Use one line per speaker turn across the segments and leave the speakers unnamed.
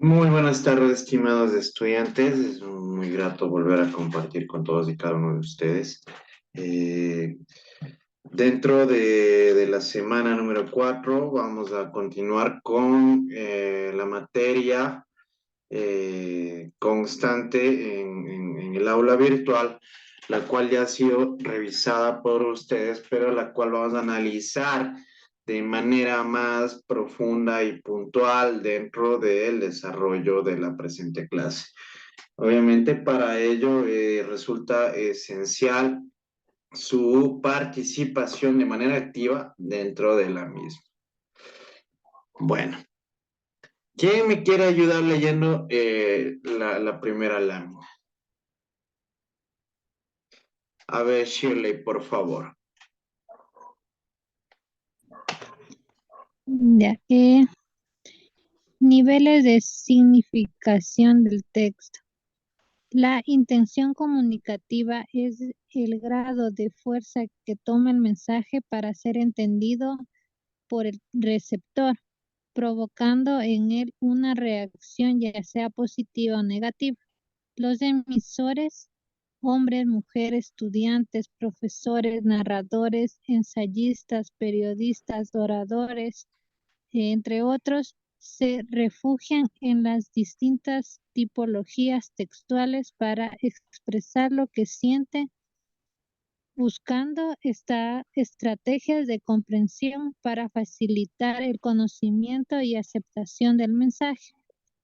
Muy buenas tardes, estimados estudiantes. Es muy grato volver a compartir con todos y cada uno de ustedes. Eh, Dentro de la semana número 4 vamos a continuar con la materia constante en el aula virtual, la cual ya ha sido revisada por ustedes, pero la cual vamos a analizar de manera más profunda y puntual dentro del desarrollo de la presente clase. Obviamente, para ello resulta esencial su participación de manera activa dentro de la misma. Bueno, ¿quién me quiere ayudar leyendo la primera lámina? A ver, Shirley, por favor.
Ya, niveles de significación del texto. La intención comunicativa es el grado de fuerza que toma el mensaje para ser entendido por el receptor, provocando en él una reacción ya sea positiva o negativa. Los emisores, hombres, mujeres, estudiantes, profesores, narradores, ensayistas, periodistas, oradores, entre otros, se refugian en las distintas tipologías textuales para expresar lo que sienten, buscando estrategias de comprensión para facilitar el conocimiento y aceptación del mensaje,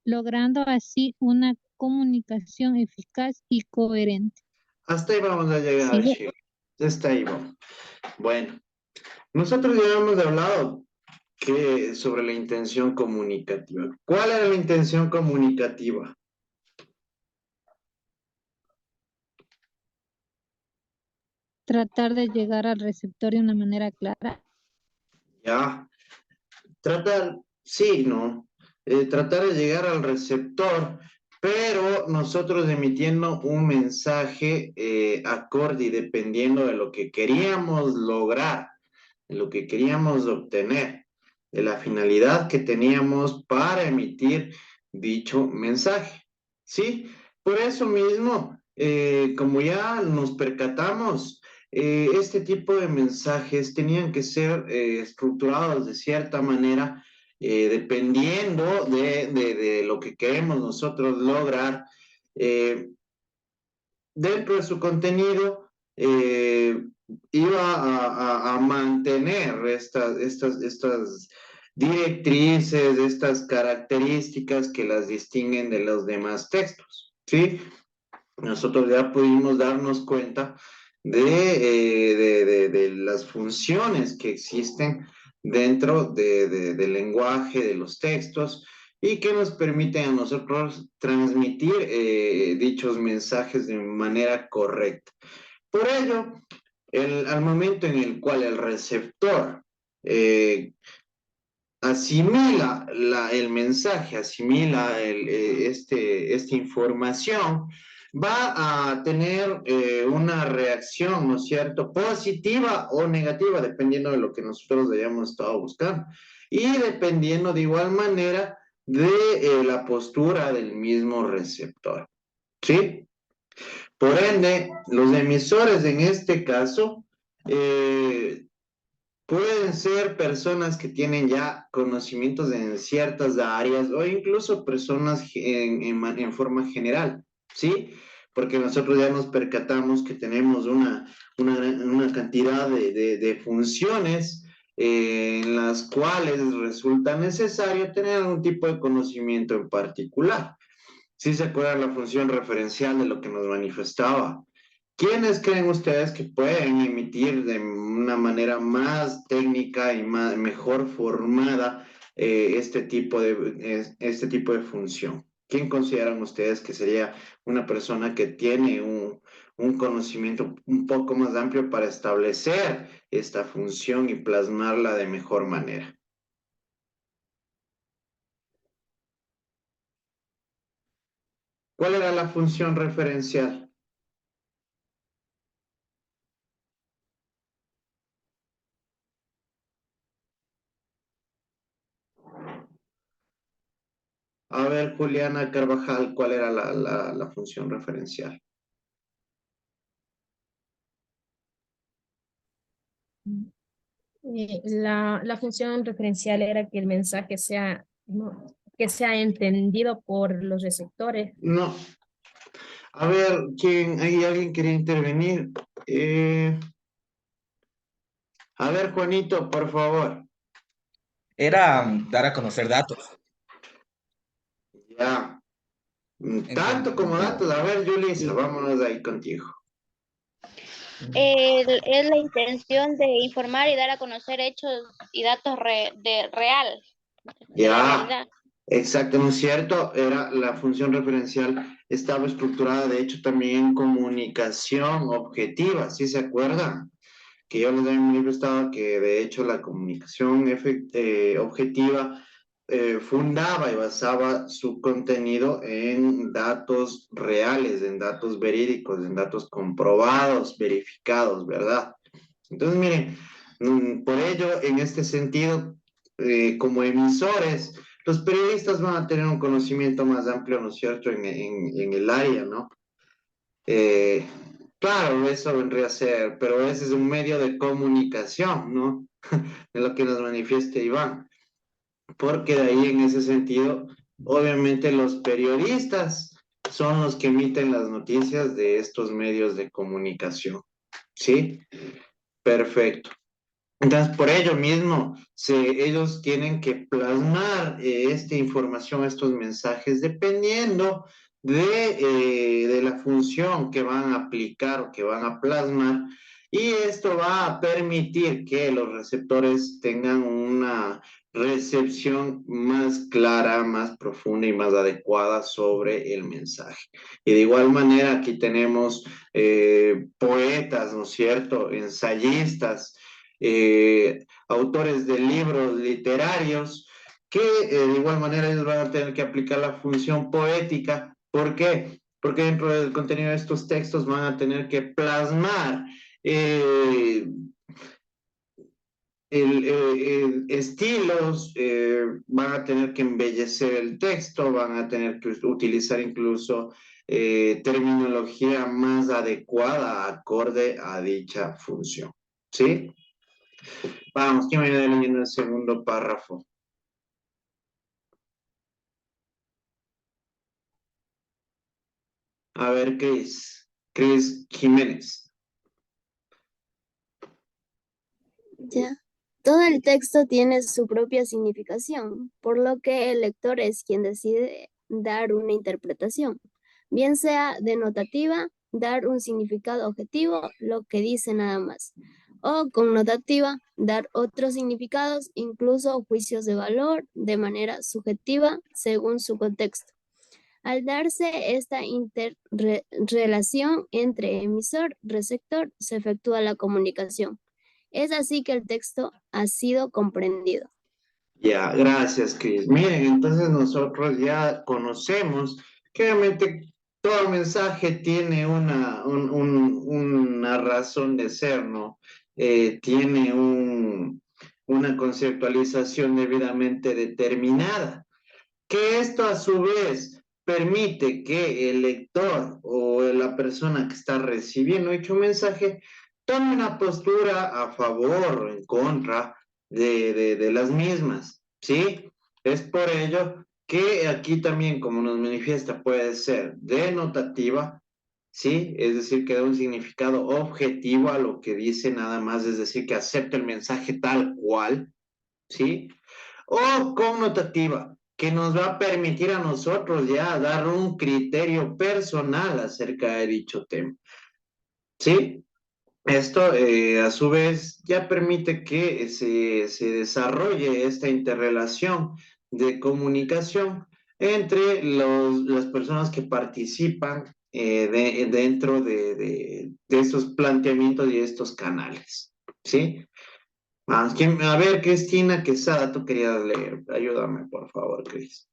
logrando así una comunicación eficaz y coherente.
Hasta ahí vamos a llegar,
¿Sigue?
Shirley. Hasta ahí vamos. Bueno, nosotros ya hemos hablado sobre la intención comunicativa. ¿Cuál era la intención comunicativa?
Tratar de llegar al receptor de una manera clara.
Ya, tratar, sí, ¿no? Tratar de llegar al receptor, pero nosotros emitiendo un mensaje acorde y dependiendo de lo que queríamos lograr, de lo que queríamos obtener, de la finalidad que teníamos para emitir dicho mensaje, ¿sí? Por eso mismo, como ya nos percatamos, este tipo de mensajes tenían que ser estructurados de cierta manera, dependiendo de lo que queremos nosotros lograr. Eh, Dentro de su contenido, iba a mantener estas directrices, estas características que las distinguen de los demás textos, ¿sí? Nosotros ya pudimos darnos cuenta de las funciones que existen dentro del lenguaje, de los textos, y que nos permiten a nosotros transmitir dichos mensajes de manera correcta. Por ello, al momento en el cual el receptor eh, asimila el mensaje, asimila esta información, va a tener una reacción, ¿no es cierto?, positiva o negativa, dependiendo de lo que nosotros hayamos estado buscando. Y dependiendo de igual manera de la postura del mismo receptor. ¿Sí? Por ende, los emisores en este caso pueden ser personas que tienen ya conocimientos en ciertas áreas o incluso personas en forma general, ¿sí? Porque nosotros ya nos percatamos que tenemos una cantidad de funciones en las cuales resulta necesario tener algún tipo de conocimiento en particular. ¿Sí se acuerdan la función referencial de lo que nos manifestaba? ¿Quiénes creen ustedes que pueden emitir de una manera más técnica y mejor formada este tipo de función? ¿Quién consideran ustedes que sería una persona que tiene un conocimiento un poco más amplio para establecer esta función y plasmarla de mejor manera? ¿Cuál era la función referencial? A ver, Juliana Carvajal, ¿cuál era la función referencial?
La función referencial era que el mensaje sea, ¿no?, que sea entendido por los receptores.
No. A ver, ¿quién? ¿Hay alguien quería intervenir? A ver, Juanito, por favor.
Era dar a conocer datos.
Ya.
Entiendo,
Tanto como
entiendo.
datos. A ver, Julissa, vámonos ahí contigo.
Es la intención de informar y dar a conocer hechos y datos real, de la
Ya,
realidad.
exacto, ¿no es cierto? Era la función referencial, estaba estructurada, de hecho, también en comunicación objetiva, ¿sí se acuerdan? Que yo les doy en mi libro estaba que, de hecho, la comunicación objetiva fundaba y basaba su contenido en datos reales, en datos verídicos, en datos comprobados, verificados, ¿verdad? Entonces, miren, por ello, en este sentido, como emisores, los periodistas van a tener un conocimiento más amplio, ¿no es cierto?, en el área, ¿no? Eh, claro, eso vendría a ser, pero ese es un medio de comunicación, ¿no? De lo que nos manifiesta Iván, porque de ahí, en ese sentido, obviamente los periodistas son los que emiten las noticias de estos medios de comunicación, ¿sí? Perfecto. Entonces, por ello mismo, ellos tienen que plasmar esta información, estos mensajes, dependiendo de la función que van a aplicar o que van a plasmar. Y esto va a permitir que los receptores tengan una recepción más clara, más profunda y más adecuada sobre el mensaje. Y de igual manera, aquí tenemos poetas, ¿no es cierto? Ensayistas, autores de libros literarios, que de igual manera ellos van a tener que aplicar la función poética. ¿Por qué? Porque dentro del contenido de estos textos van a tener que plasmar eh, estilos, van a tener que embellecer el texto, van a tener que utilizar incluso terminología más adecuada, acorde a dicha función. ¿Sí? Vamos, ¿quién me ayuda leyendo el segundo párrafo? A ver, Cris. Cris Jiménez.
Ya. Todo el texto tiene su propia significación, por lo que el lector es quien decide dar una interpretación, bien sea denotativa, dar un significado objetivo, lo que dice nada más, o connotativa, dar otros significados, incluso juicios de valor, de manera subjetiva, según su contexto. Al darse esta interrelación entre emisor-receptor, se efectúa la comunicación. Es así que el texto ha sido comprendido.
Ya, gracias, Cris. Miren, entonces nosotros ya conocemos que obviamente todo mensaje tiene una razón de ser, ¿no? Tiene una conceptualización debidamente determinada, que esto a su vez permite que el lector o la persona que está recibiendo dicho mensaje tome una postura a favor o en contra de las mismas, ¿sí? Es por ello que aquí también, como nos manifiesta, puede ser denotativa, ¿sí? Es decir, que da un significado objetivo a lo que dice nada más, es decir, que acepta el mensaje tal cual, ¿sí? O connotativa, que nos va a permitir a nosotros ya dar un criterio personal acerca de dicho tema. ¿Sí? Esto, a su vez, ya permite que se desarrolle esta interrelación de comunicación entre las personas que participan dentro de estos planteamientos y estos canales. ¿Sí? A ver, Cristina Quesada, tú querías leer. Ayúdame, por favor, Cris.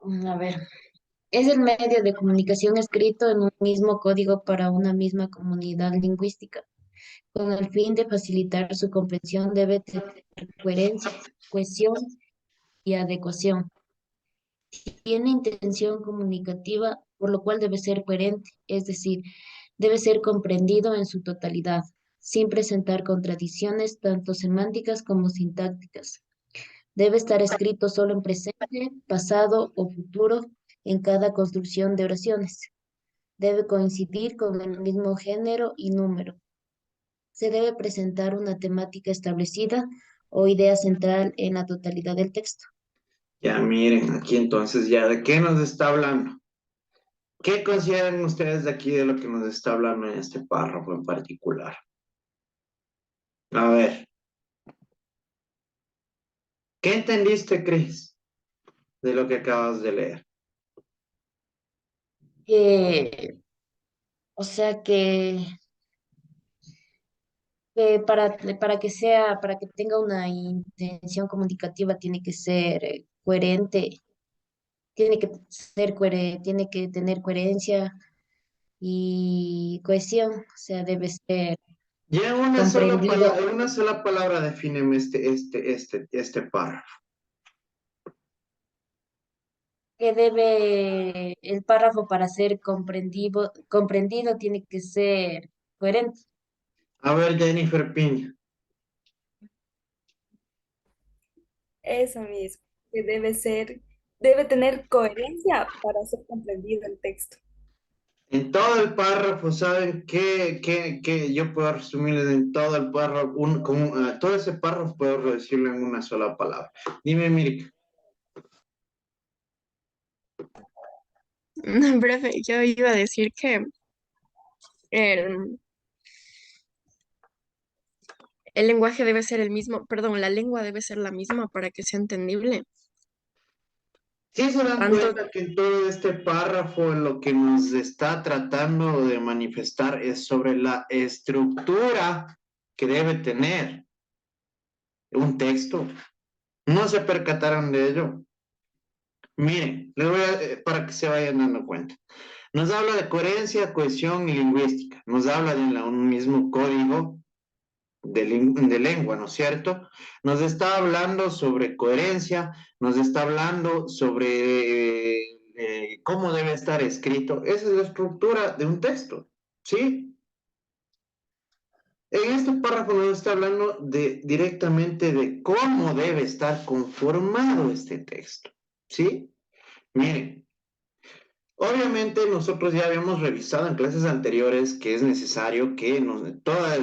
A ver, es el medio de comunicación escrito en un mismo código para una misma comunidad lingüística. Con el fin de facilitar su comprensión debe tener coherencia, cohesión y adecuación. tiene intención comunicativa, por lo cual debe ser coherente, es decir, debe ser comprendido en su totalidad, sin presentar contradicciones tanto semánticas como sintácticas. Debe estar escrito solo en presente, pasado o futuro en cada construcción de oraciones. Debe coincidir con el mismo género y número. Se debe presentar una temática establecida o idea central en la totalidad del texto.
Ya miren, aquí entonces ya de qué nos está hablando. ¿Qué consideran ustedes de aquí de lo que nos está hablando en este párrafo en particular? A ver, ¿qué entendiste, Cris, de lo que acabas de leer?
Que, o sea para que tenga una intención comunicativa tiene que ser coherente, tiene que tener coherencia y cohesión, o sea, debe ser
Ya
comprendido.
en una sola palabra defíneme este párrafo.
Que debe el párrafo para ser comprendido tiene que ser coherente.
A ver, Jennifer Piña.
Eso mismo, que debe tener coherencia para ser comprendido el texto.
En todo el párrafo, ¿saben qué yo puedo resumirles en todo el párrafo? Todo ese párrafo puedo decirlo en una sola palabra. Dime, Mirka.
No, profe, yo iba a decir que el, el lenguaje debe ser el mismo, perdón, la lengua debe ser la misma para que sea entendible.
Sí se dan
Tanto,
cuenta que en todo este párrafo lo que nos está tratando de manifestar es sobre la estructura que debe tener un texto. No se percataron de ello. Miren, para que se vayan dando cuenta. Nos habla de coherencia, cohesión y lingüística. Nos habla de un mismo código de lengua, ¿no es cierto? Nos está hablando sobre coherencia, nos está hablando sobre cómo debe estar escrito. Esa es la estructura de un texto, ¿sí? En este párrafo nos está hablando directamente de cómo debe estar conformado este texto, ¿sí? Miren, obviamente nosotros ya habíamos revisado en clases anteriores que es necesario que toda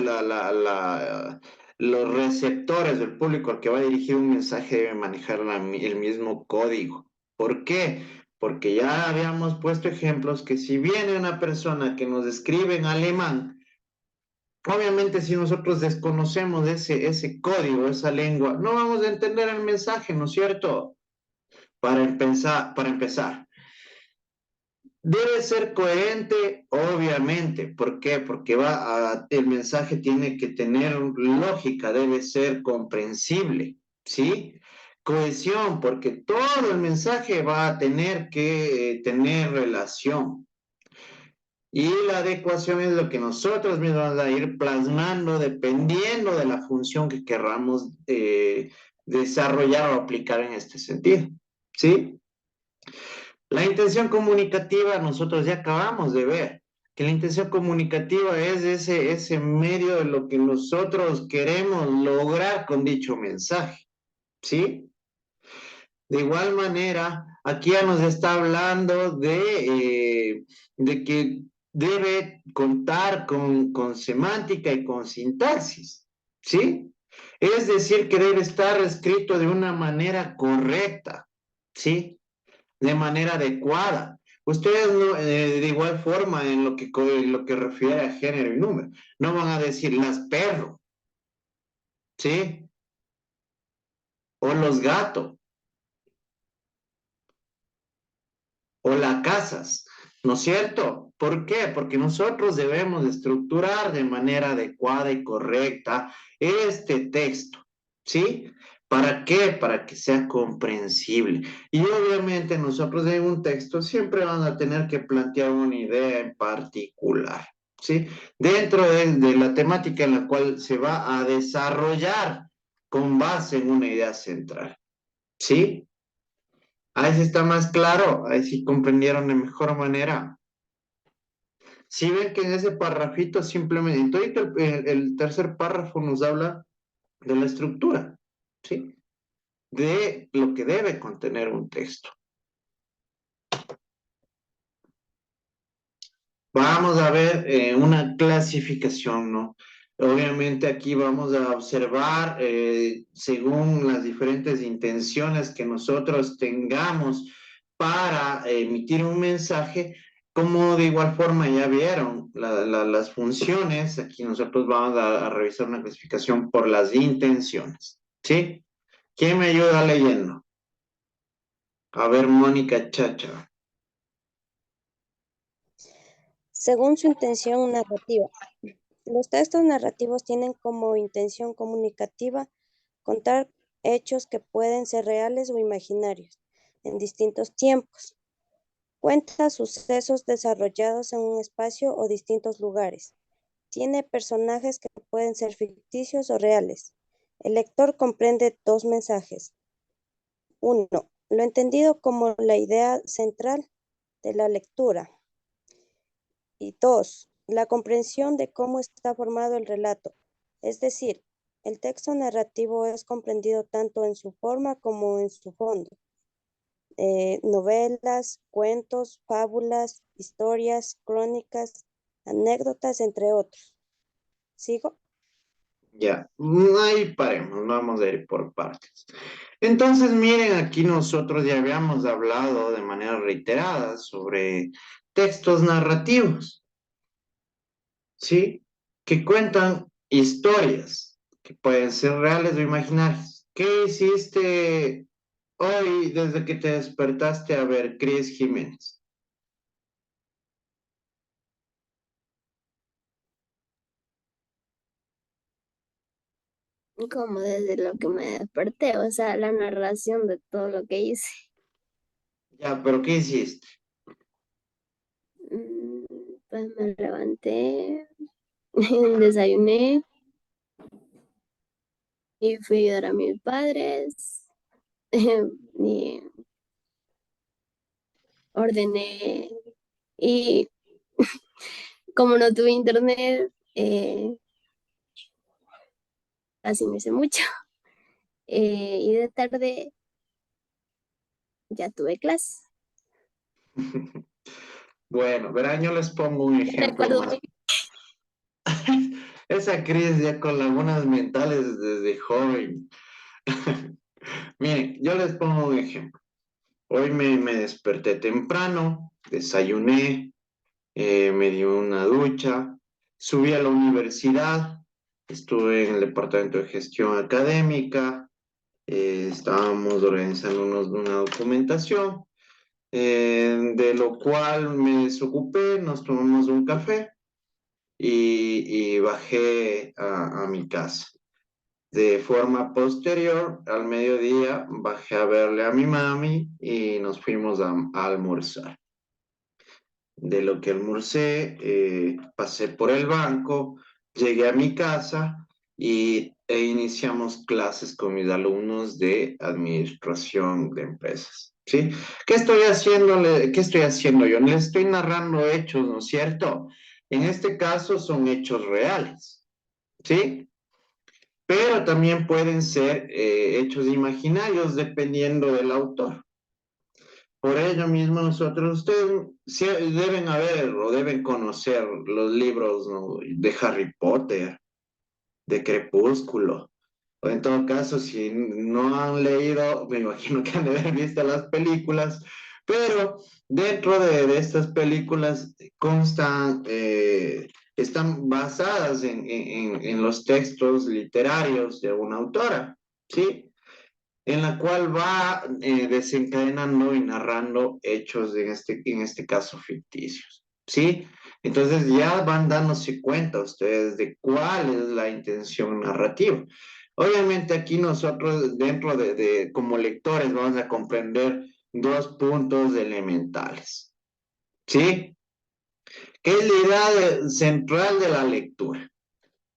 los receptores del público al que va dirigido un mensaje debe manejar el mismo código. ¿Por qué? Porque ya habíamos puesto ejemplos que si viene una persona que nos escribe en alemán, obviamente si nosotros desconocemos ese código, esa lengua, no vamos a entender el mensaje, ¿no es cierto? Para empezar. Debe ser coherente, obviamente. ¿Por qué? Porque el mensaje tiene que tener lógica, debe ser comprensible, ¿sí? Cohesión, porque todo el mensaje va a tener que tener relación. Y la adecuación es lo que nosotros mismos vamos a ir plasmando dependiendo de la función que querramos desarrollar o aplicar en este sentido, ¿sí? La intención comunicativa, nosotros ya acabamos de ver que la intención comunicativa es ese medio de lo que nosotros queremos lograr con dicho mensaje, ¿sí? De igual manera, aquí ya nos está hablando de que debe contar con semántica y con sintaxis, ¿sí? Es decir, que debe estar escrito de una manera correcta, ¿sí? De manera adecuada. Ustedes de igual forma en lo que refiere a género y número, no van a decir las perros, ¿sí? O los gatos, o las casas, ¿no es cierto? ¿Por qué? Porque nosotros debemos estructurar de manera adecuada y correcta este texto, ¿sí? ¿Para qué? Para que sea comprensible. Y obviamente nosotros en un texto siempre vamos a tener que plantear una idea en particular, ¿sí? Dentro de la temática en la cual se va a desarrollar con base en una idea central, ¿sí? Ahí sí está más claro, ahí sí comprendieron de mejor manera. Si ven que en ese parrafito simplemente, entonces el tercer párrafo nos habla de la estructura, ¿sí? De lo que debe contener un texto. Vamos a ver una clasificación, ¿no? Obviamente aquí vamos a observar, según las diferentes intenciones que nosotros tengamos para emitir un mensaje, como de igual forma ya vieron las funciones, aquí nosotros vamos a revisar una clasificación por las intenciones, ¿sí? ¿Quién me ayuda leyendo? A ver, Mónica Chacha.
Según su intención narrativa. Los textos narrativos tienen como intención comunicativa contar hechos que pueden ser reales o imaginarios en distintos tiempos. Cuenta sucesos desarrollados en un espacio o distintos lugares. Tiene personajes que pueden ser ficticios o reales. El lector comprende dos mensajes. Uno, lo entendido como la idea central de la lectura. Y dos, la comprensión de cómo está formado el relato. Es decir, el texto narrativo es comprendido tanto en su forma como en su fondo. Novelas, cuentos, fábulas, historias, crónicas, anécdotas, entre otros. ¿Sigo?
Ya, ahí paremos, vamos a ir por partes. Entonces, miren, aquí nosotros ya habíamos hablado de manera reiterada sobre textos narrativos, ¿sí? Que cuentan historias, que pueden ser reales o imaginarias. ¿Qué hiciste hoy desde que te despertaste a ver Cris Jiménez?
Como desde lo que me desperté, o sea, la narración de todo lo que hice.
Ya, pero ¿qué hiciste?
Pues me levanté, desayuné y fui a ayudar a mis padres y ordené y como no tuve internet, casi no hice mucho. Y de tarde ya tuve clase.
Bueno, verán, yo les pongo un ejemplo
Recuerdo
más. Esa Cris ya con lagunas mentales desde joven. Miren, yo les pongo un ejemplo. Hoy me desperté temprano, desayuné, me di una ducha, subí a la universidad, estuve en el departamento de gestión académica, estábamos organizando una documentación, de lo cual me desocupé, nos tomamos un café y bajé a mi casa. De forma posterior, al mediodía, bajé a verle a mi mami y nos fuimos a almorzar. De lo que almorcé, pasé por el banco, llegué a mi casa e iniciamos clases con mis alumnos de administración de empresas. ¿Sí? ¿Qué estoy haciendo yo? Les estoy narrando hechos, ¿no es cierto? En este caso son hechos reales. ¿Sí? Pero también pueden ser hechos imaginarios dependiendo del autor. Por ello mismo nosotros, ustedes deben haber o deben conocer los libros, ¿no?, de Harry Potter, de Crepúsculo. O en todo caso, si no han leído, me imagino que han de haber visto las películas, pero dentro de estas películas constan, están basadas en los textos literarios de una autora, ¿sí? En la cual va desencadenando y narrando hechos, en este caso ficticios, ¿sí? Entonces ya van dándose cuenta ustedes de cuál es la intención narrativa. Obviamente aquí nosotros dentro como lectores vamos a comprender dos puntos elementales, ¿sí? ¿Qué es la idea central de la lectura?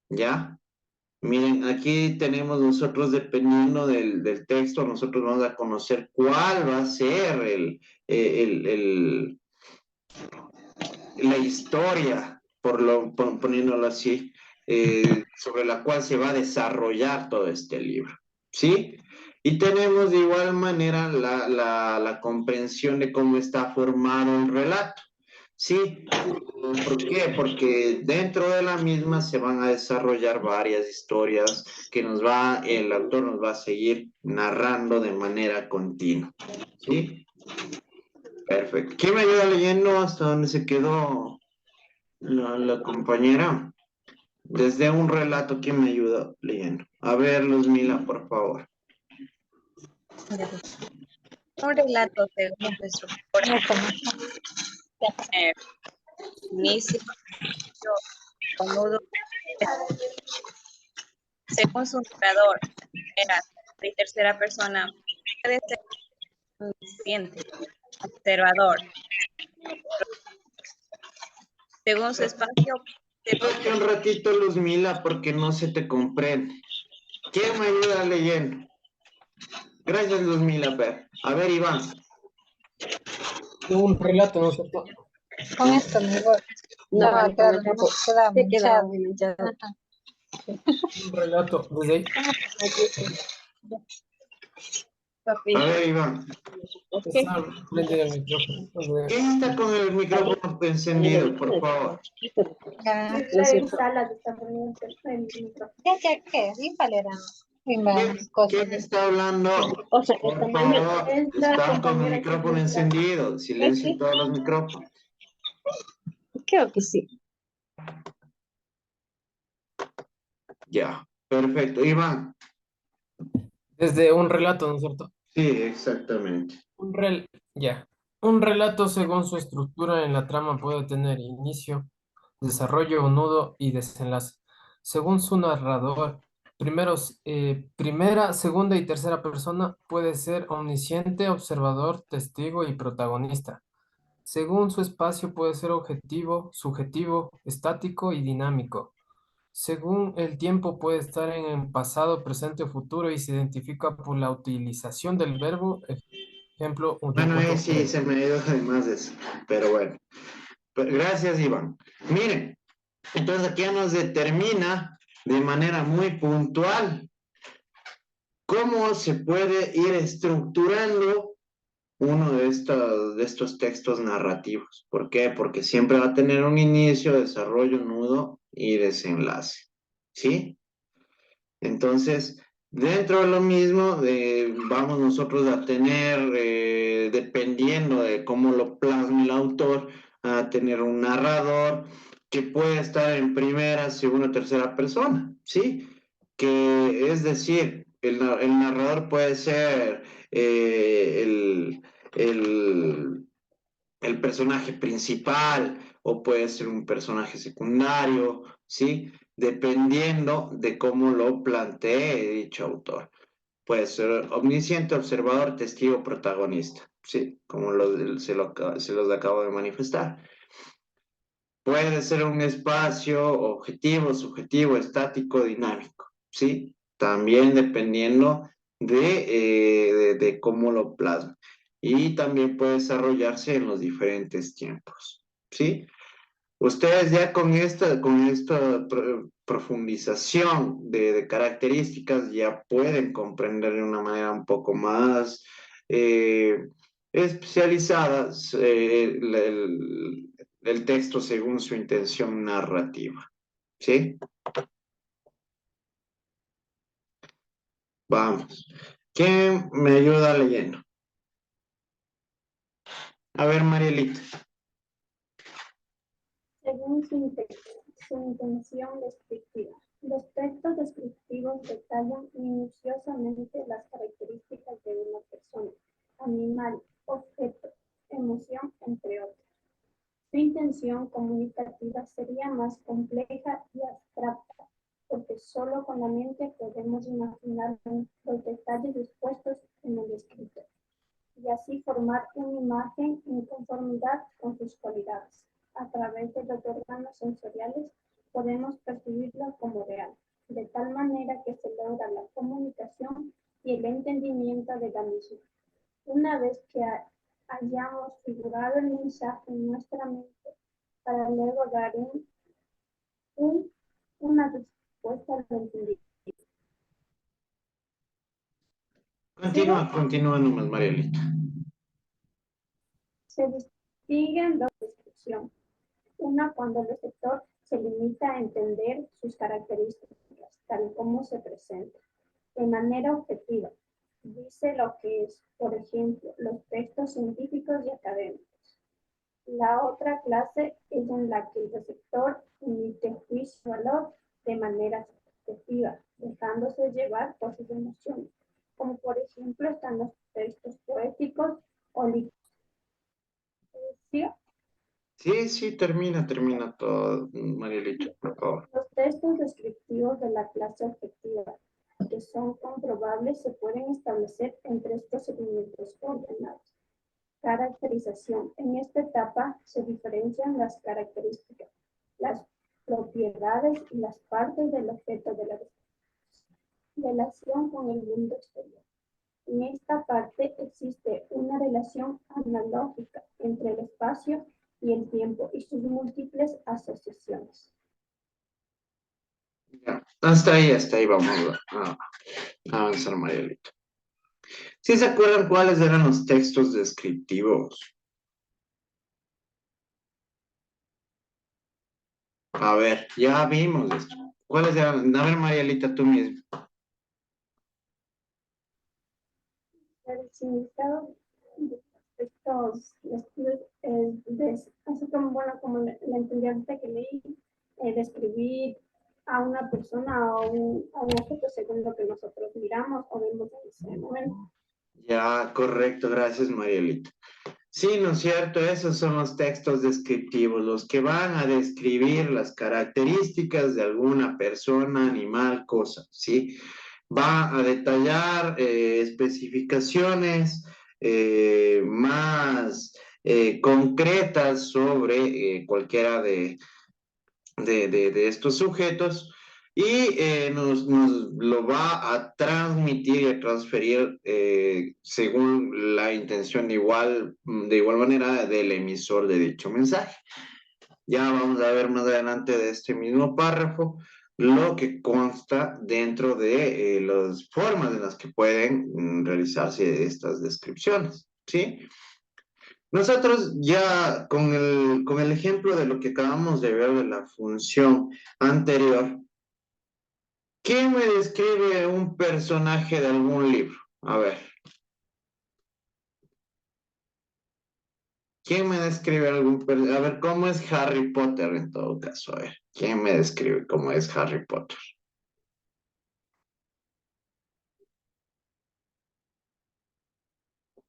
¿Ya? Miren, aquí tenemos nosotros, dependiendo del texto, nosotros vamos a conocer cuál va a ser la historia, poniéndolo así, sobre la cual se va a desarrollar todo este libro, ¿sí? Y tenemos de igual manera la comprensión de cómo está formado el relato, ¿sí? ¿Por qué? Porque dentro de la misma se van a desarrollar varias historias que el autor nos va a seguir narrando de manera continua, ¿sí? Perfecto. ¿Quién me ayuda leyendo hasta donde se quedó la compañera? Desde un relato, ¿quién me ayuda leyendo? A ver, Luzmila, por favor.
Un relato según su estructura. Inicio, con nudo. Según su narrador, primera y tercera persona, puede ser omnisciente, observador. Según su espacio.
Un ratito, Luzmila, porque no se te comprende. ¿Quién me ayuda leyendo? Gracias, Luzmila. A ver, Iván.
Un relato, ¿no es cierto?
Con esto me voy.
No,
Queda
manchado.
Un relato, desde ahí.
A ver, Iván.
Está prendido el micrófono.
¿Quién está con el micrófono encendido, por favor? ¿Quién está hablando? Por favor, están con el micrófono encendido. Silencio en todos los micrófonos.
Creo que sí.
Ya, perfecto. Iván.
Desde un relato, ¿no es cierto?
Sí, exactamente.
Ya. Un relato según su estructura en la trama puede tener inicio, desarrollo, nudo y desenlace. Según su narrador, primera, segunda y tercera persona puede ser omnisciente, observador, testigo y protagonista. Según su espacio puede ser objetivo, subjetivo, estático y dinámico. Según el tiempo puede estar en el pasado, presente o futuro y se identifica por la utilización del verbo. Ejemplo, un
Bueno,
punto
sí, se me ha ido además de eso, pero bueno. Gracias, Iván. Miren, entonces aquí ya nos determina de manera muy puntual cómo se puede ir estructurando uno de estos textos narrativos. ¿Por qué? Porque siempre va a tener un inicio, desarrollo, nudo y desenlace. ¿Sí? Entonces, dentro de lo mismo, vamos nosotros a tener, dependiendo de cómo lo plasme el autor, a tener un narrador que puede estar en primera, segunda, tercera persona, ¿sí? Que es decir, el narrador puede ser el personaje principal o puede ser un personaje secundario, ¿sí? Dependiendo de cómo lo plantee dicho autor. Puede ser omnisciente, observador, testigo, protagonista, ¿sí? Como se los acabo de manifestar. Puede ser un espacio objetivo, subjetivo, estático, dinámico, ¿sí? También dependiendo de cómo lo plasma. Y también puede desarrollarse en los diferentes tiempos, ¿sí? Ustedes ya con esta profundización de características ya pueden comprender de una manera un poco más especializada el texto según su intención narrativa, ¿sí? Vamos. ¿Quién me ayuda leyendo? A ver, Marielita.
Según su intención descriptiva. Los textos descriptivos detallan minuciosamente las características de una persona, animal, objeto, emoción, entre otros. Su intención comunicativa sería más compleja y abstracta, porque solo con la mente podemos imaginar los detalles dispuestos en el escrito, y así formar una imagen en conformidad con sus cualidades. A través de los órganos sensoriales podemos percibirlo como real. de tal manera que se logra la comunicación y el entendimiento de la misma. Una vez que hayamos figurado el mensaje en nuestra mente, para luego dar una respuesta al entendido.
Continúa nomás, Marielita.
Se distinguen dos descripciones. Una cuando el receptor se limita a entender sus características, tal como se presenta, de manera objetiva. Dice lo que es, por ejemplo, los textos científicos y académicos. La otra clase es en la que el receptor emite juicio valor de manera subjetiva, dejándose llevar por sus emociones, como por ejemplo están los textos poéticos o literarios.
Sí, termina todo, Marielita, por favor.
Los textos descriptivos de la clase objetiva, que son comprobables, se pueden establecer en tres procedimientos ordenados. Caracterización. En esta etapa se diferencian las características, las propiedades y las partes del objeto de la relación con el mundo exterior. En esta parte existe una relación analógica entre el espacio y el tiempo y sus múltiples asociaciones.
Ya, hasta ahí vamos a avanzar, Marielita. ¿Sí se acuerdan cuáles eran los textos descriptivos? A ver, ya vimos esto. ¿Cuáles eran? A ver, Marielita, tú mismo.
El significado de estos estudios es así como, bueno, como la entendí ahorita que leí, describir a una persona o a un objeto según lo que nosotros miramos o vemos en ese momento.
Ya, correcto, gracias, Marielita. Sí, ¿no es cierto? Esos son los textos descriptivos, los que van a describir las características de alguna persona, animal, cosa, ¿sí? Va a detallar especificaciones más concretas sobre cualquiera de estos sujetos y nos lo va a transmitir y a transferir según la intención de igual manera del emisor de dicho mensaje. Ya vamos a ver más adelante de este mismo párrafo lo que consta dentro de las formas en las que pueden realizarse estas descripciones, ¿sí? Nosotros ya con el ejemplo de lo que acabamos de ver de la función anterior, ¿quién me describe un personaje de algún libro? A ver. ¿Quién me describe algún personaje? A ver, ¿cómo es Harry Potter en todo caso? A ver, ¿quién me describe cómo es Harry Potter?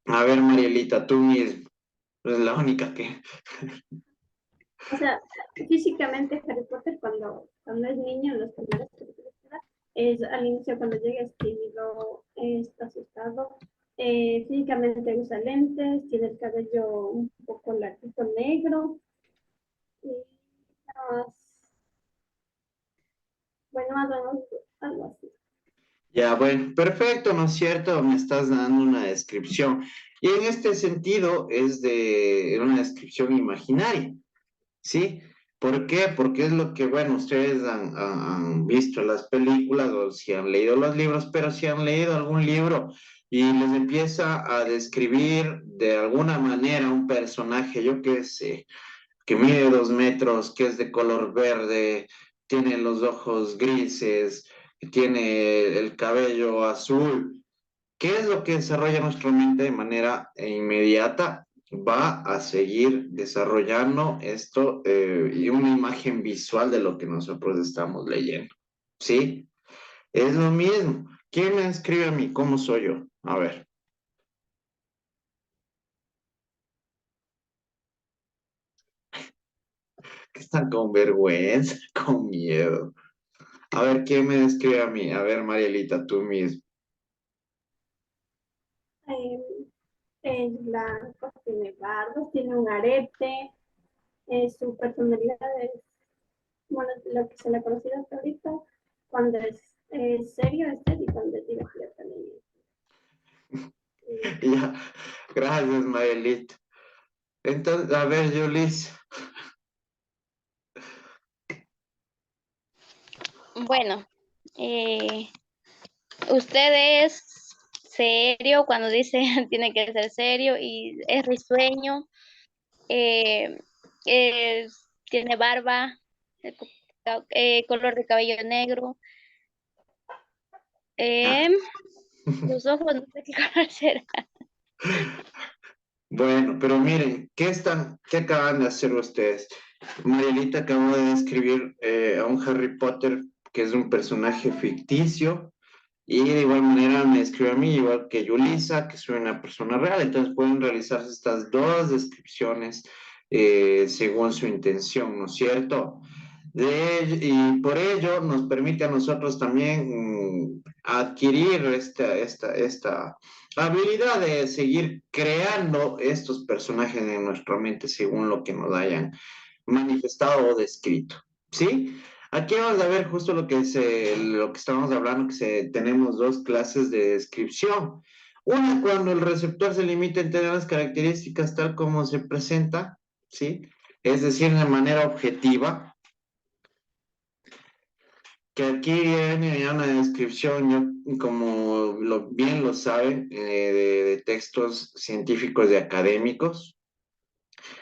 A ver, Marielita, tú mismo. Es la única que...
O sea, físicamente Harry Potter cuando es niño, en los primeros películas, es al inicio cuando llega a escribirlo, está asustado. Físicamente usa lentes, tiene el cabello un poco larguito negro. Y bueno, algo así.
Ya, bueno, perfecto, ¿no es cierto? Me estás dando una descripción. Y en este sentido es de una descripción imaginaria, ¿sí? ¿Por qué? Porque es lo que, bueno, ustedes han visto en las películas o si han leído los libros, pero si han leído algún libro y les empieza a describir de alguna manera un personaje, yo qué sé, que mide 2 metros, que es de color verde, tiene los ojos grises, que tiene el cabello azul. ¿Qué es lo que desarrolla nuestra mente de manera inmediata? Va a seguir desarrollando esto y una imagen visual de lo que nosotros estamos leyendo. ¿Sí? Es lo mismo. ¿Quién me escribe a mí? ¿Cómo soy yo? A ver. Que están con vergüenza, con miedo. A ver, ¿quién me describe a mí? A ver, Marielita, tú mismo.
Es blanco, tiene barba, tiene un arete, su personalidad es, bueno, lo que se le ha conocido hasta ahorita, cuando es serio, estético, y cuando es divertido también.
Ya, gracias, Mayelita. Entonces, a ver, Yulis.
Bueno, usted es serio cuando dice tiene que ser serio y es risueño, eh, tiene barba, color de cabello negro, los ojos no sé qué color será.
Bueno, pero miren, ¿qué acaban de hacer ustedes? Marielita acabó de describir a un Harry Potter que es un personaje ficticio y de igual manera me escribió a mí, igual que Yulisa, que soy una persona real. Entonces pueden realizarse estas dos descripciones según su intención, ¿no es cierto? Y por ello nos permite a nosotros también adquirir esta habilidad de seguir creando estos personajes en nuestra mente según lo que nos hayan manifestado o descrito, ¿sí? Aquí vamos a ver justo lo que estamos hablando, tenemos dos clases de descripción. Una, cuando el receptor se limita a entender las características tal como se presenta, ¿sí? Es decir, de manera objetiva, que aquí viene ya una descripción, como bien lo saben, de textos científicos y académicos.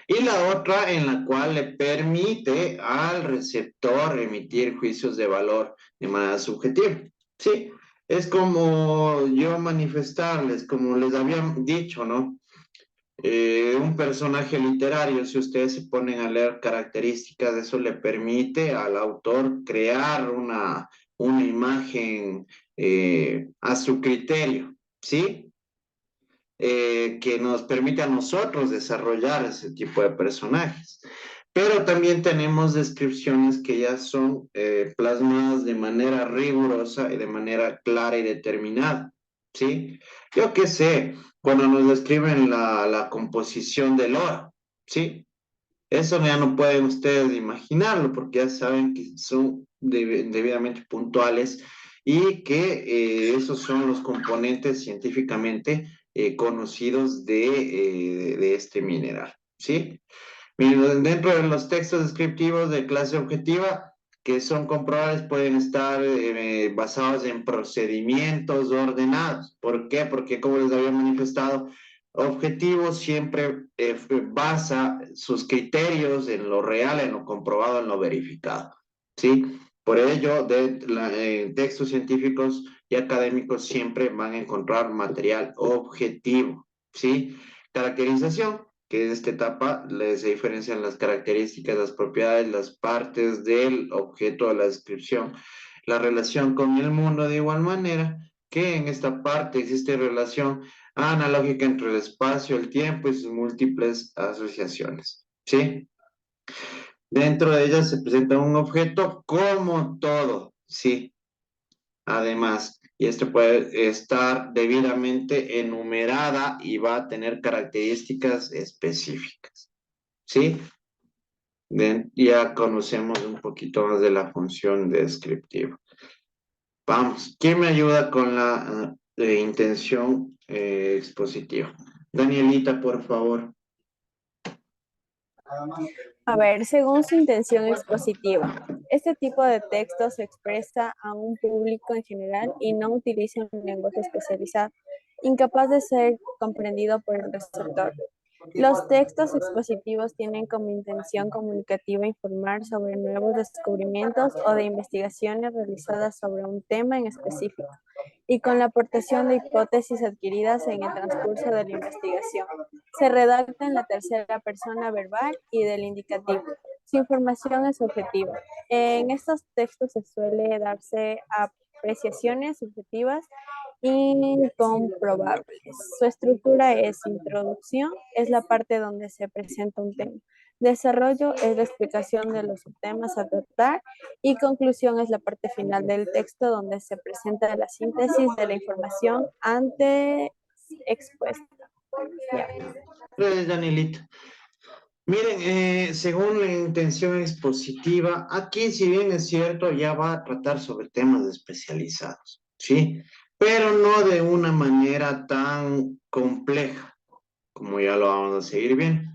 Y la otra en la cual le permite al receptor emitir juicios de valor de manera subjetiva. Sí, es como yo manifestarles, como les había dicho, ¿no? Un personaje literario, si ustedes se ponen a leer características, eso le permite al autor crear una imagen a su criterio, ¿sí? Que nos permite a nosotros desarrollar ese tipo de personajes. Pero también tenemos descripciones que ya son plasmadas de manera rigurosa y de manera clara y determinada, ¿sí? Yo qué sé, cuando nos describen la composición del oro, ¿sí? Eso ya no pueden ustedes imaginarlo porque ya saben que son debidamente puntuales y que esos son los componentes científicamente conocidos de este mineral, ¿sí? Miren, dentro de los textos descriptivos de clase objetiva que son comprobables pueden estar basados en procedimientos ordenados. ¿Por qué? Porque como les había manifestado, objetivo siempre basa sus criterios en lo real, en lo comprobado, en lo verificado. ¿Sí? Por ello, textos científicos y académicos siempre van a encontrar material objetivo. ¿Sí? Caracterización, que en esta etapa se diferencian las características, las propiedades, las partes del objeto de la descripción, la relación con el mundo de igual manera que en esta parte existe relación analógica entre el espacio, el tiempo y sus múltiples asociaciones. ¿Sí? Dentro de ellas se presenta un objeto como todo, ¿sí? Además, y esto puede estar debidamente enumerada y va a tener características específicas, ¿sí? Ya conocemos un poquito más de la función descriptiva. Vamos, ¿quién me ayuda con la intención expositiva? Danielita, por favor.
A ver, según su intención expositiva, este tipo de texto se expresa a un público en general y no utiliza un lenguaje especializado, incapaz de ser comprendido por el receptor. Los textos expositivos tienen como intención comunicativa informar sobre nuevos descubrimientos o de investigaciones realizadas sobre un tema en específico y con la aportación de hipótesis adquiridas en el transcurso de la investigación. Se redacta en la tercera persona verbal y del indicativo. Su información es objetiva. En estos textos se suele darse apreciaciones subjetivas incomprobables. Su estructura es introducción, es la parte donde se presenta un tema. Desarrollo es la explicación de los subtemas a tratar y conclusión es la parte final del texto donde se presenta la síntesis de la información antes expuesta.
Gracias, Danielita. Miren, según la intención expositiva, aquí si bien es cierto, ya va a tratar sobre temas especializados, ¿sí? Pero no de una manera tan compleja, como ya lo vamos a seguir viendo.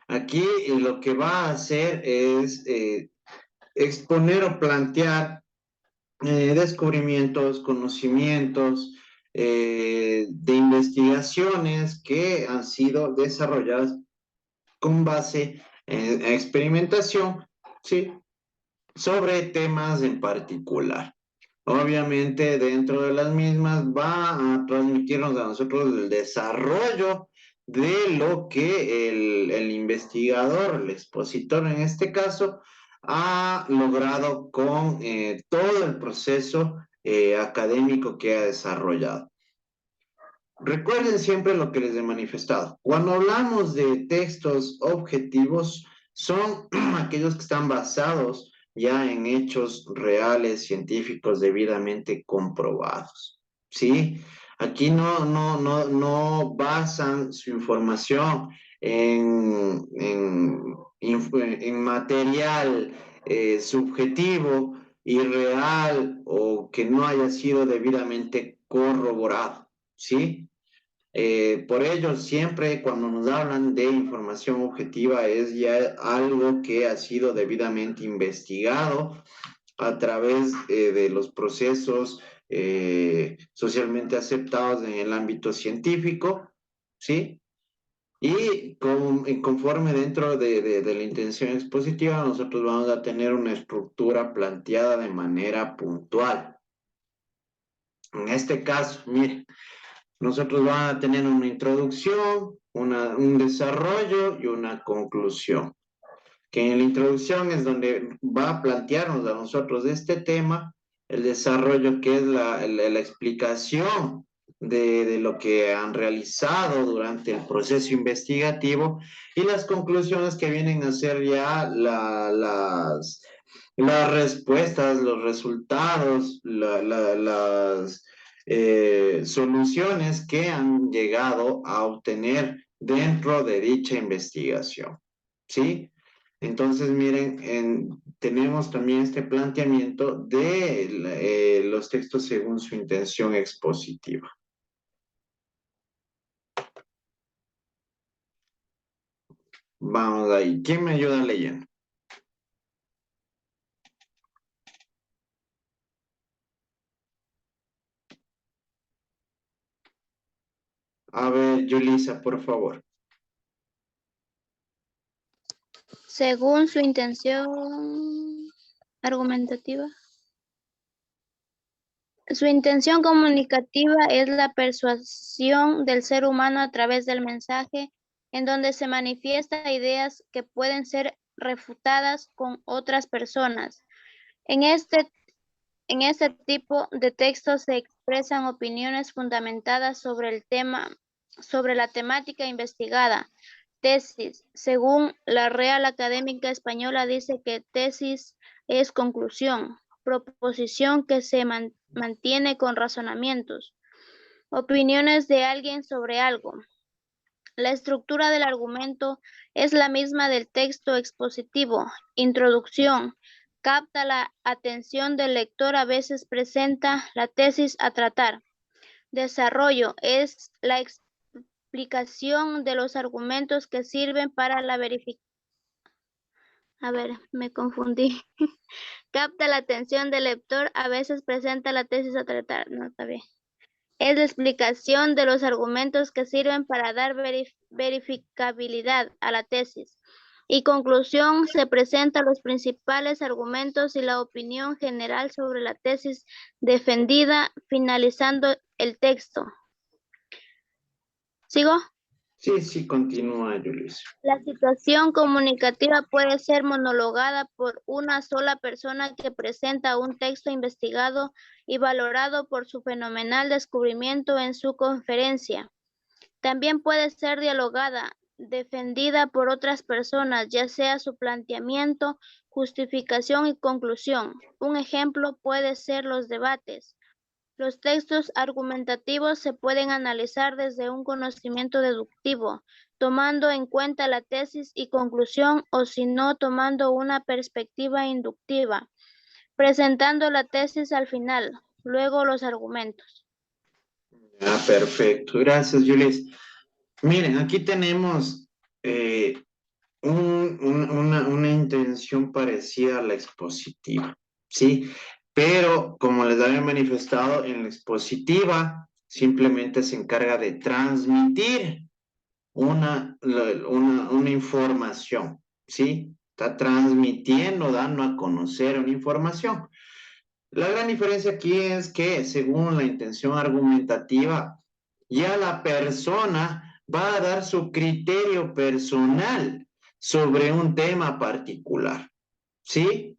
Aquí lo que va a hacer es exponer o plantear descubrimientos, conocimientos de investigaciones que han sido desarrolladas con base en experimentación, ¿sí? Sobre temas en particular. Obviamente, dentro de las mismas va a transmitirnos a nosotros el desarrollo de lo que el investigador, el expositor en este caso, ha logrado con todo el proceso académico que ha desarrollado. Recuerden siempre lo que les he manifestado. Cuando hablamos de textos objetivos, son aquellos que están basados ya en hechos reales, científicos, debidamente comprobados. ¿Sí? Aquí no basan su información en material subjetivo, irreal o que no haya sido debidamente corroborado. ¿Sí? Por ello, siempre cuando nos hablan de información objetiva es ya algo que ha sido debidamente investigado a través de los procesos socialmente aceptados en el ámbito científico, ¿sí? Y conforme dentro de la intención expositiva, nosotros vamos a tener una estructura planteada de manera puntual. En este caso, miren, nosotros vamos a tener una introducción, un desarrollo y una conclusión. Que en la introducción es donde va a plantearnos a nosotros este tema, el desarrollo que es la explicación de lo que han realizado durante el proceso investigativo y las conclusiones que vienen a ser ya las respuestas, los resultados, las soluciones que han llegado a obtener dentro de dicha investigación. ¿Sí? Entonces, miren, tenemos también este planteamiento de los textos según su intención expositiva. Vamos ahí. ¿Quién me ayuda leyendo? A ver, Yulisa, por favor.
Según su intención argumentativa. Su intención comunicativa es la persuasión del ser humano a través del mensaje, en donde se manifiestan ideas que pueden ser refutadas con otras personas. En este tipo de textos se expresan opiniones fundamentadas sobre el tema, sobre la temática investigada. Tesis. Según la Real Académica Española dice que tesis es conclusión, proposición que se mantiene con razonamientos, opiniones de alguien sobre algo. La estructura del argumento es la misma del texto expositivo. Introducción. Capta la atención del lector, a veces presenta la tesis a tratar. Desarrollo es la explicación de los argumentos que sirven para la verificación. A ver, me confundí. Capta la atención del lector, a veces presenta la tesis a tratar. No, está bien. Es la explicación de los argumentos que sirven para dar verificabilidad a la tesis. Y conclusión, se presentan los principales argumentos y la opinión general sobre la tesis defendida, finalizando el texto. ¿Sigo?
Sí, continúa, Yulisa.
La situación comunicativa puede ser monologada por una sola persona que presenta un texto investigado y valorado por su fenomenal descubrimiento en su conferencia. También puede ser dialogada, defendida por otras personas, ya sea su planteamiento, justificación y conclusión. Un ejemplo puede ser los debates. Los textos argumentativos se pueden analizar desde un conocimiento deductivo, tomando en cuenta la tesis y conclusión, o si no, tomando una perspectiva inductiva, presentando la tesis al final, luego los argumentos.
Ah, perfecto. Gracias, Julis. Miren, aquí tenemos una intención parecida a la expositiva, ¿sí? Pero, como les había manifestado, en la expositiva simplemente se encarga de transmitir una información, ¿sí? Está transmitiendo, dando a conocer una información. La gran diferencia aquí es que, según la intención argumentativa, ya la persona va a dar su criterio personal sobre un tema particular, ¿sí?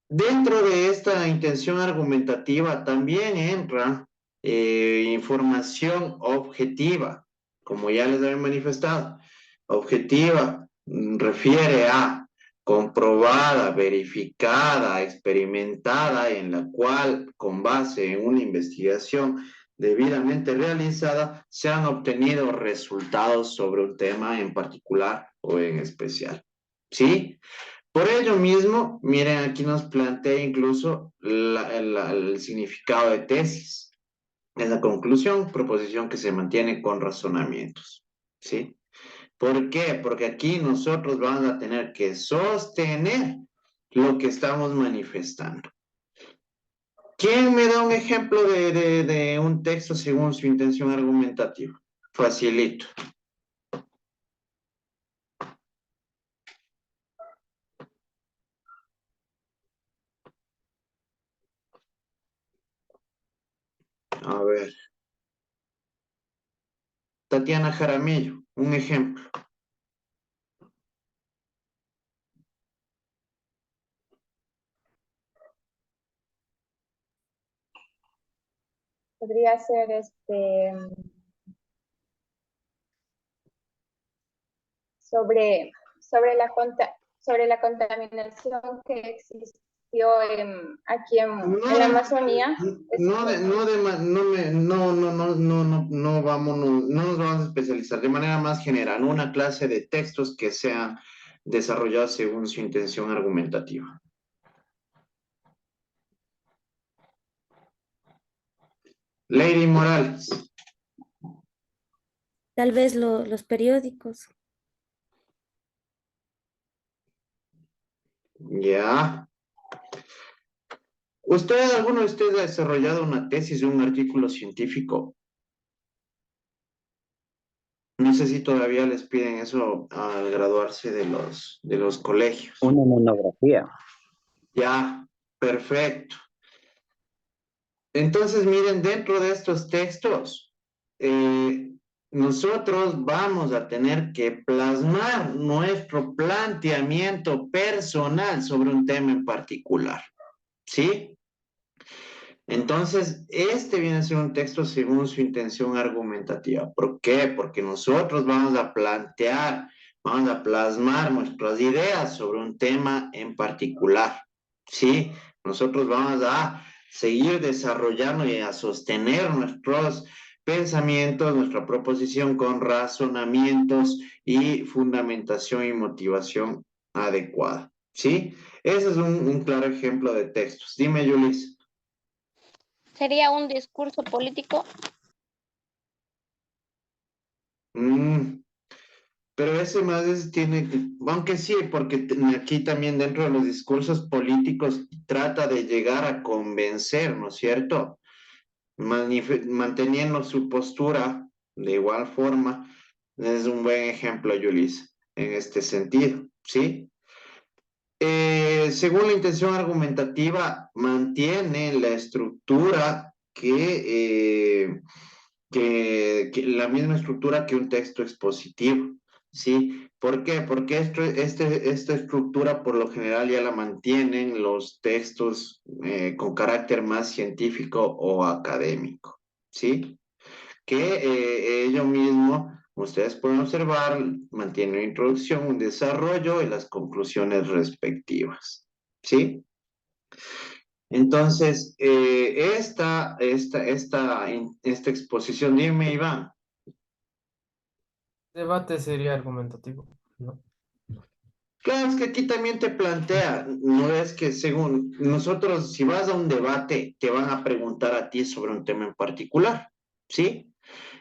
Dentro de esta intención argumentativa también entra información objetiva, como ya les había manifestado. Objetiva refiere a comprobada, verificada, experimentada, en la cual, con base en una investigación debidamente realizada, se han obtenido resultados sobre un tema en particular o en especial. ¿Sí? Por ello mismo, miren, aquí nos plantea incluso el significado de tesis. Es la conclusión, proposición que se mantiene con razonamientos. ¿Sí? ¿Por qué? Porque aquí nosotros vamos a tener que sostener lo que estamos manifestando. ¿Quién me da un ejemplo de un texto según su intención argumentativa? Facilito. A ver. Tatiana Jaramillo, un ejemplo.
Podría ser sobre la contaminación que existió aquí en la Amazonía.
No nos vamos a especializar de manera más general, una clase de textos que sean desarrollados según su intención argumentativa. Lady Morales.
Tal vez los periódicos.
Ya. ¿Alguno de ustedes ha desarrollado una tesis o un artículo científico? No sé si todavía les piden eso al graduarse de los colegios.
Una monografía.
Ya, perfecto. Entonces, miren, dentro de estos textos, nosotros vamos a tener que plasmar nuestro planteamiento personal sobre un tema en particular, ¿sí? Entonces, este viene a ser un texto según su intención argumentativa. ¿Por qué? Porque nosotros vamos a plantear, vamos a plasmar nuestras ideas sobre un tema en particular, ¿sí? Nosotros vamos a seguir desarrollando y a sostener nuestros pensamientos, nuestra proposición con razonamientos y fundamentación y motivación adecuada, ¿sí? Ese es un claro ejemplo de textos. Dime, Yulis.
¿Sería un discurso político?
Pero ese más tiene, aunque sí, porque aquí también dentro de los discursos políticos trata de llegar a convencer, ¿no es cierto? Manteniendo su postura de igual forma, es un buen ejemplo, Yulis, en este sentido, ¿sí? Según la intención argumentativa, mantiene la estructura que la misma estructura que un texto expositivo, ¿sí? ¿Por qué? Porque esta estructura por lo general ya la mantienen los textos con carácter más científico o académico, ¿sí? Que ello mismo, ustedes pueden observar, mantiene una introducción, un desarrollo y las conclusiones respectivas, ¿sí? Entonces, esta exposición, dime, Iván.
Debate sería argumentativo, ¿no?
Claro, es que aquí también te plantea, no es que según nosotros, si vas a un debate, te van a preguntar a ti sobre un tema en particular, ¿sí?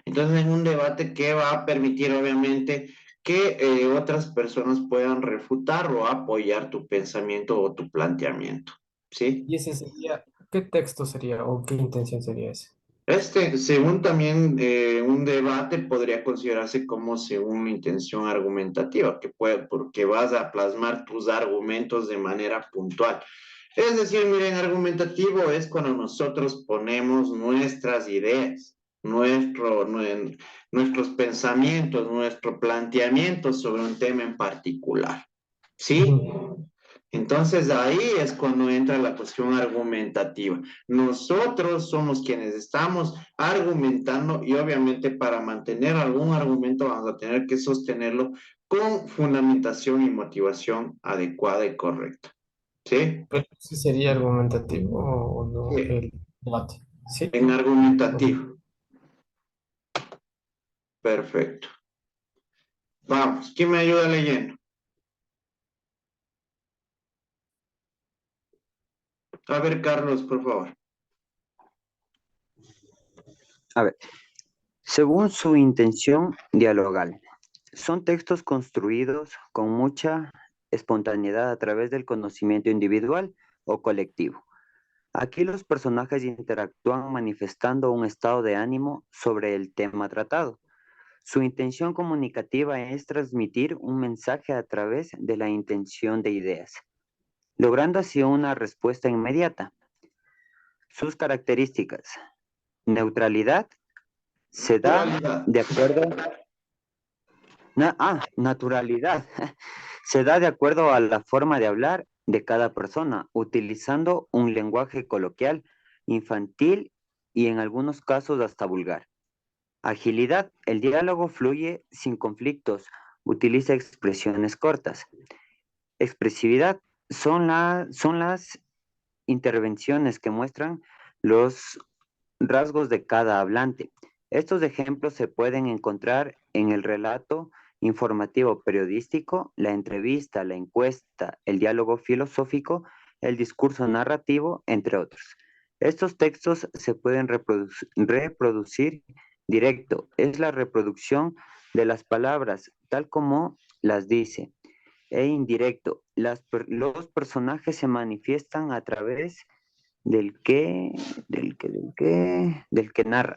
Entonces, en un debate que va a permitir, obviamente, que otras personas puedan refutar o apoyar tu pensamiento o tu planteamiento, ¿sí?
Y ese sería, ¿qué texto sería o qué intención sería ese?
Según también un debate, podría considerarse como según una intención argumentativa, porque vas a plasmar tus argumentos de manera puntual. Es decir, miren, argumentativo es cuando nosotros ponemos nuestras ideas, nuestros pensamientos, nuestro planteamiento sobre un tema en particular. ¿Sí? Entonces ahí es cuando entra la cuestión argumentativa. Nosotros somos quienes estamos argumentando y obviamente para mantener algún argumento vamos a tener que sostenerlo con fundamentación y motivación adecuada y correcta. ¿Sí?
Pero sí sería argumentativo o no
Sí.
el debate. ¿Sí?
En argumentativo. Perfecto. Vamos, ¿quién me ayuda leyendo? A ver, Carlos, por favor.
A ver, según su intención dialogal, son textos construidos con mucha espontaneidad a través del conocimiento individual o colectivo. Aquí los personajes interactúan manifestando un estado de ánimo sobre el tema tratado. Su intención comunicativa es transmitir un mensaje a través de la intención de ideas, logrando así una respuesta inmediata. Sus características: neutralidad, se da de acuerdo... naturalidad. Se da de acuerdo a la forma de hablar de cada persona, utilizando un lenguaje coloquial, infantil y en algunos casos hasta vulgar. Agilidad. El diálogo fluye sin conflictos, utiliza expresiones cortas. Expresividad. Son las intervenciones que muestran los rasgos de cada hablante. Estos ejemplos se pueden encontrar en el relato informativo periodístico, la entrevista, la encuesta, el diálogo filosófico, el discurso narrativo, entre otros. Estos textos se pueden reproducir directo, es la reproducción de las palabras tal como las dice, e indirecto, los personajes se manifiestan a través del que narra.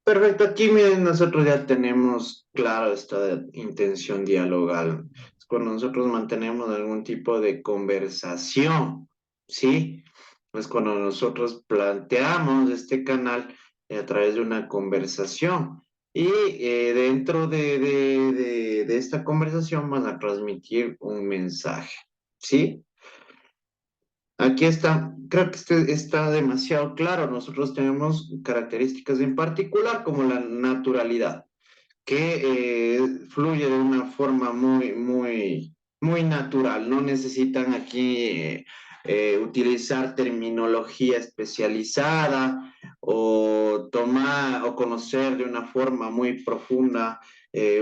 Perfecto, aquí miren, nosotros ya tenemos claro esta intención dialogal. Es cuando nosotros mantenemos algún tipo de conversación, ¿sí? Es cuando nosotros planteamos este canal a través de una conversación. Y dentro de esta conversación van a transmitir un mensaje, ¿sí? Aquí está, creo que está demasiado claro. Nosotros tenemos características en particular como la naturalidad, que fluye de una forma muy natural. No necesitan aquí utilizar terminología especializada o tomar o conocer de una forma muy profunda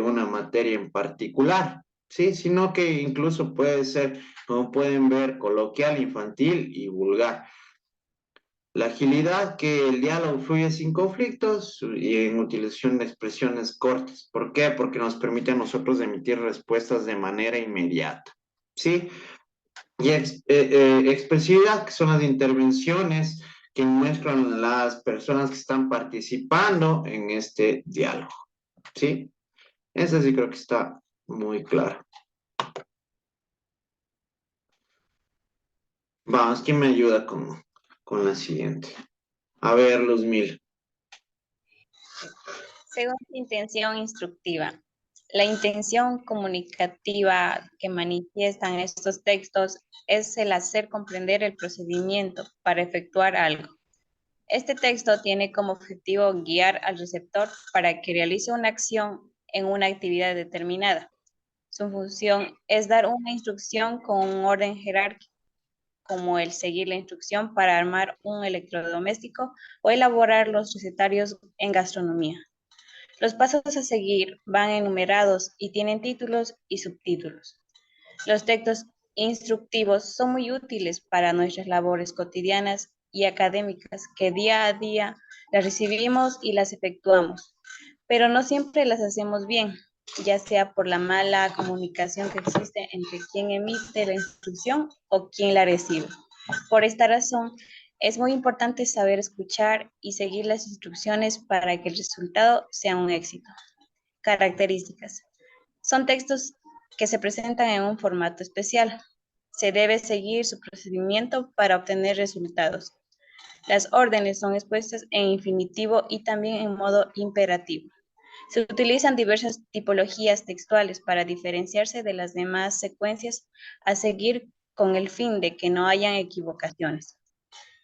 una materia en particular. Sí, sino que incluso puede ser, como pueden ver, coloquial, infantil y vulgar. La agilidad, que el diálogo fluye sin conflictos y en utilización de expresiones cortas. ¿Por qué? Porque nos permite a nosotros emitir respuestas de manera inmediata. ¿Sí? Y expresividad, que son las intervenciones que muestran las personas que están participando en este diálogo. ¿Sí? Eso sí creo que está muy claro. Vamos, ¿quién me ayuda con la siguiente? A ver, Luzmil.
Según su intención instructiva. La intención comunicativa que manifiestan estos textos es el hacer comprender el procedimiento para efectuar algo. Este texto tiene como objetivo guiar al receptor para que realice una acción en una actividad determinada. Su función es dar una instrucción con un orden jerárquico. como el seguir la instrucción para armar un electrodoméstico o elaborar los recetarios en gastronomía. Los pasos a seguir van enumerados y tienen títulos y subtítulos. Los textos instructivos son muy útiles para nuestras labores cotidianas y académicas que día a día las recibimos y las efectuamos, pero no siempre las hacemos bien, ya sea por la mala comunicación que existe entre quien emite la instrucción o quien la recibe. Por esta razón, es muy importante saber escuchar y seguir las instrucciones para que el resultado sea un éxito. Características. Son textos que se presentan en un formato especial. Se debe seguir su procedimiento para obtener resultados. Las órdenes son expuestas en infinitivo y también en modo imperativo. Se utilizan diversas tipologías textuales para diferenciarse de las demás secuencias a seguir con el fin de que no hayan equivocaciones.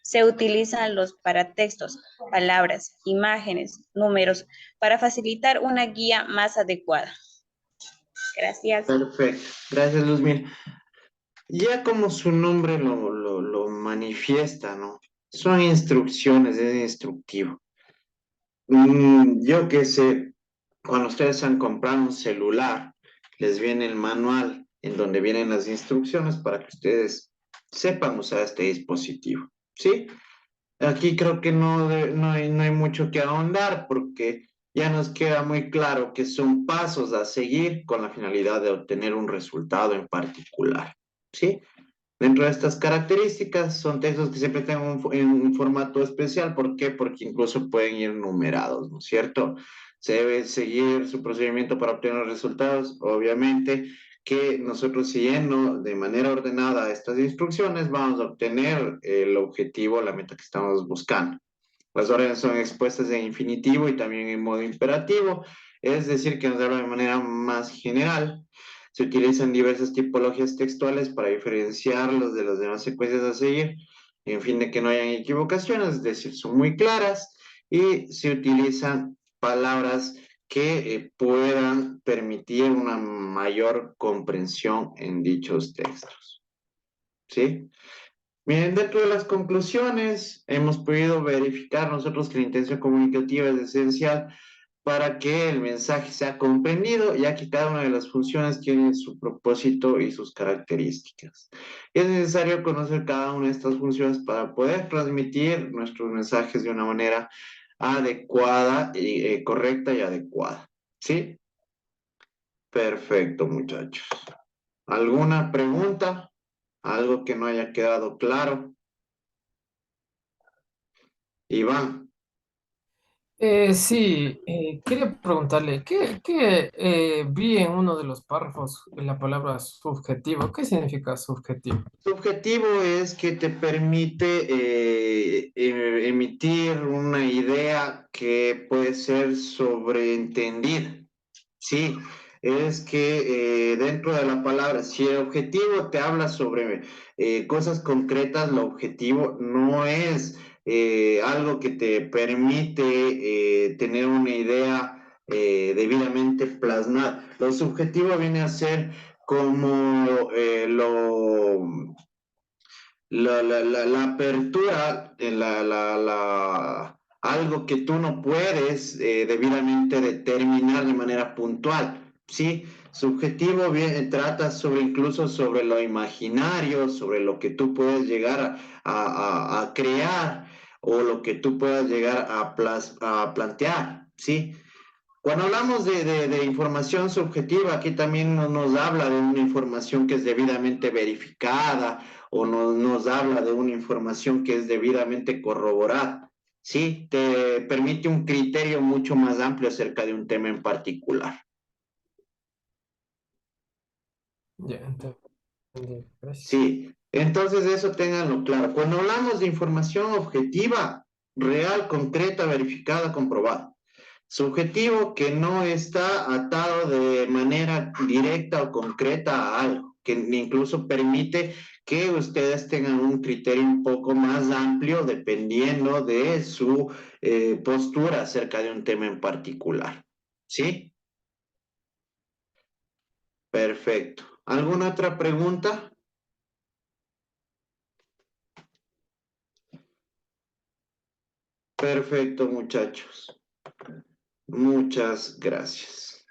Se utilizan los paratextos, palabras, imágenes, números, para facilitar una guía más adecuada. Gracias.
Perfecto. Gracias, Luzmil. Ya como su nombre lo manifiesta, ¿no? Son instrucciones, es instructivo. Yo qué sé, cuando ustedes han comprado un celular, les viene el manual en donde vienen las instrucciones para que ustedes sepan usar este dispositivo, ¿sí? Aquí creo que no hay mucho que ahondar porque ya nos queda muy claro que son pasos a seguir con la finalidad de obtener un resultado en particular, ¿sí? Dentro de estas características son textos que siempre tengan un formato especial. ¿Por qué? Porque incluso pueden ir numerados, ¿no es cierto? Se debe seguir su procedimiento para obtener los resultados. Obviamente que nosotros siguiendo de manera ordenada estas instrucciones vamos a obtener el objetivo, la meta que estamos buscando. Las órdenes son expuestas en infinitivo y también en modo imperativo, es decir, que nos habla de manera más general. Se utilizan diversas tipologías textuales para diferenciarlos de las demás secuencias a seguir, en fin de que no hayan equivocaciones, es decir, son muy claras, y se utilizan palabras que puedan permitir una mayor comprensión en dichos textos. ¿Sí? Bien, dentro de las conclusiones hemos podido verificar nosotros que la intención comunicativa es esencial para que el mensaje sea comprendido, ya que cada una de las funciones tiene su propósito y sus características. Es necesario conocer cada una de estas funciones para poder transmitir nuestros mensajes de una manera adecuada, y, correcta y adecuada. ¿Sí? Perfecto, muchachos. ¿Alguna pregunta? ¿Algo que no haya quedado claro? Iván.
Sí, quería preguntarle, ¿qué vi en uno de los párrafos la palabra subjetivo? ¿Qué significa subjetivo?
Subjetivo es que te permite emitir una idea que puede ser sobreentendida. Sí, es que dentro de la palabra, si el objetivo te habla sobre cosas concretas, lo objetivo no es algo que te permite tener una idea debidamente plasmada. Lo subjetivo viene a ser como la apertura, algo que tú no puedes debidamente determinar de manera puntual, ¿sí? Subjetivo bien, trata sobre incluso sobre lo imaginario, sobre lo que tú puedes llegar a crear o lo que tú puedas llegar a plantear, ¿sí? Cuando hablamos de información subjetiva, aquí también nos habla de una información que es debidamente verificada o nos habla de una información que es debidamente corroborada. Sí, te permite un criterio mucho más amplio acerca de un tema en particular.
Ya, entendí. Gracias.
Sí, entonces eso ténganlo claro. Cuando hablamos de información objetiva, real, concreta, verificada, comprobada. Subjetivo que no está atado de manera directa o concreta a algo, que incluso permite que ustedes tengan un criterio un poco más amplio dependiendo de su postura acerca de un tema en particular. ¿Sí? Perfecto. ¿Alguna otra pregunta? Perfecto, muchachos. Muchas gracias.